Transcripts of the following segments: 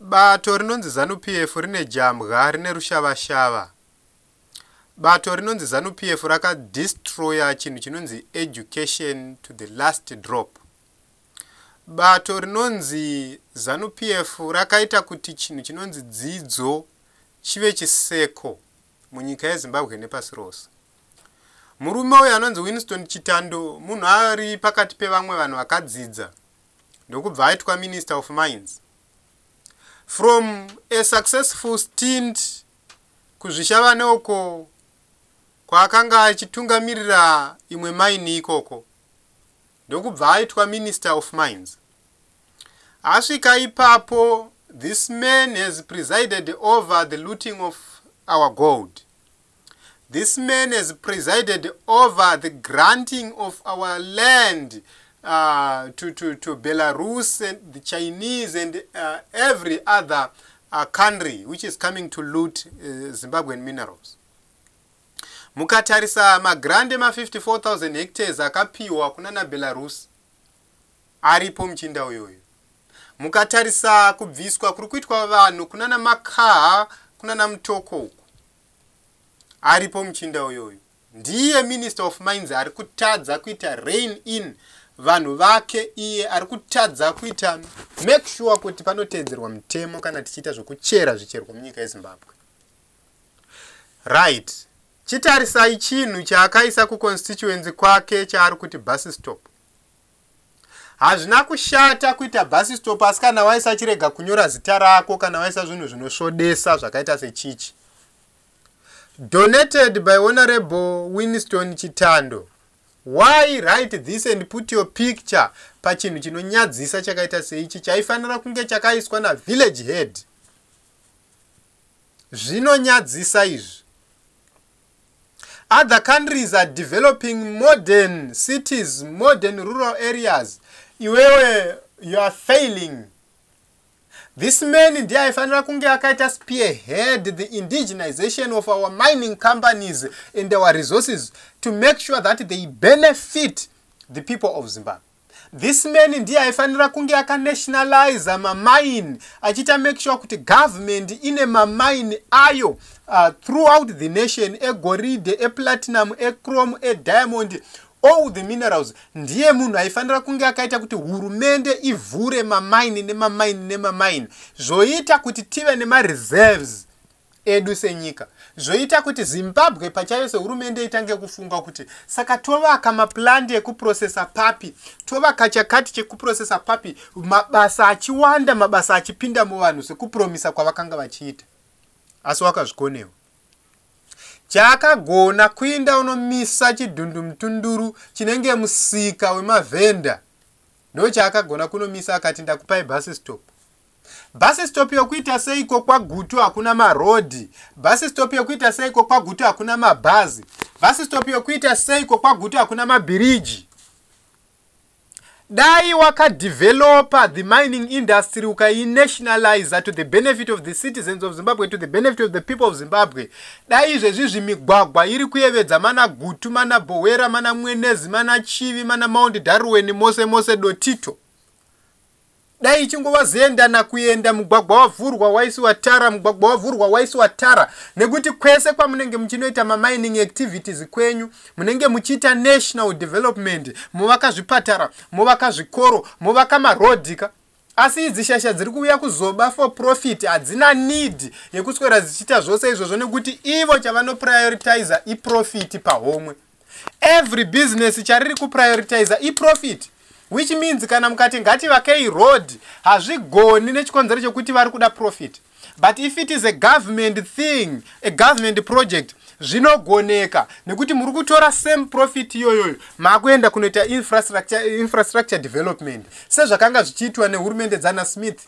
Bato rinonzi ZANU-PF rine jambwa rine rushava-shava. Bato rinonzi ZANU-PF rakadestroya chinhu chinonzi education to the last drop. Bato rinonzi ZANU-PF rakaita kuti chinhu chinonzi dzidzo chive chiseko munyika yeZimbabwe nepasi rose. Murume uyu anonzi Winston Chitando munhu ari pakati pevamwe vanhu vakadzidza ndokubva aitwa Minister of Mines. From a successful stint kuzvishava neoko kwaakanga achitungamirira imwe mine ikoko ndokubva aitwa Minister of Mines. Asvika ipapo, this man has presided over the looting of our gold. This man has presided over the granting of our land to Belarus and the Chinese and every other country which is coming to loot Zimbabwean minerals. Mukatarisa magrande ma 54,000 hectares akapiwa kunana Belarus aripo mchinda uyoyo. Mukatarisa kubviswa kuri kuitwa vanhu kunana Makaha kunana Mtoko uko aripo mchinda uyoyo. Ndiye Minister of Mines ari kutadza kuita rein in vanhu vake, iye ari kutadza kuita make sure kuti panotedzerwa mutemo kana tichiita zvokuchera zvicherwa munyika yeZimbabwe. Right. Chitarisai chinhu chaakaisa kuconstituency kwake chaari kuti bus stop. Hazvina kushata kuita bus stop asi kana waisa chirega kunyora zita rako kana waisa zvinhu zvinosvodesa zvakaita sechichi. Donated by Honorable Winston Chitando. Why write this and put your picture pachinhu chinonyadzisa chakaita seichi chaifanira kunge chakaiswa na village head? Zvinonyadzisa izvi. Other countries are developing modern cities, modern rural areas. Iwewe, you are failing. This man ndiye aifanira kunge akaita spearhead the indigenization of our mining companies and our resources to make sure that they benefit the people of Zimbabwe. This man ndiye aifanira kunge akanationalize mine achita make sure kuti government ine mine ayo throughout the nation, gold, platinum, chrome, diamond, all the minerals. Ndiye munhu aifanira kunge akaita kuti hurumende ivhure mine zvoita kuti tive nema reserves edu senyika. Zvoita kuti Zimbabwe pachayo sehurumende itange kufunga kuti saka tovaka maplandi ekuprocessa papi, tovaka chakati chekuprocessa papi, mabasa achiwanda, mabasa achipinda muvanhu sekupromisa kwavakanga vachiita. Asi wakazvikonewa. Chakagona kuinda unomisa chidhundu mutunduru chinenge musika wemavenda. Ndo chakagona kunomisa akati ndakupai bus stop. Bus stop yokuita seiko kwa Gutu hakuna marodi. Bus stop yokuita seiko kwa Gutu hakuna mabazi. Bus stop yokuita seiko kwa Gutu hakuna mabiriji. Dai wakadevelopa the mining industry ukainationalize to the benefit of the citizens of Zimbabwe, to the benefit of the people of Zimbabwe. Dai izvezvi migwagwa iri kuyevedza mana Gutu, mana Bowera, mana Mwenezi, mana Chivi, mana Mount Darwin, mose dotito. Dai chingova zenda na kuenda mugwagwa wavhurwa waisiwa tara, mugwagwa wavhurwa waisiwa tara. Nekuti kwese kwa munenge muchinoita mining activities kwenyu, munenge muchiita national development, muvaka zvipatara, muvaka zvikoro, muvaka marodika. Asi idzi shasha dziri kuuya kuzoba for profit, hadzina need yekuswera zichiita zvose izvozvo nekuti ivo chavanoprioritiza i-profit pahomwe. Every business chariri kuprioritiza i-profit. Which means kana mukati ngati vakei road hazvigoni nechikonzero chokuti vari kuda profit. But if it is a government thing, a government project, zvinogoneka nekuti muri kutora same profit iyoyo makuenda kunoita infrastructure development sezvakanga zvichiitwa nehurumende ZANU-Smith.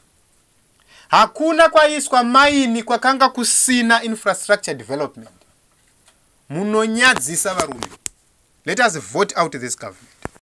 Hakuna kwaiswa maini kwakanga kusina infrastructure development. Munonyadzisa varume. Let us vote out this government.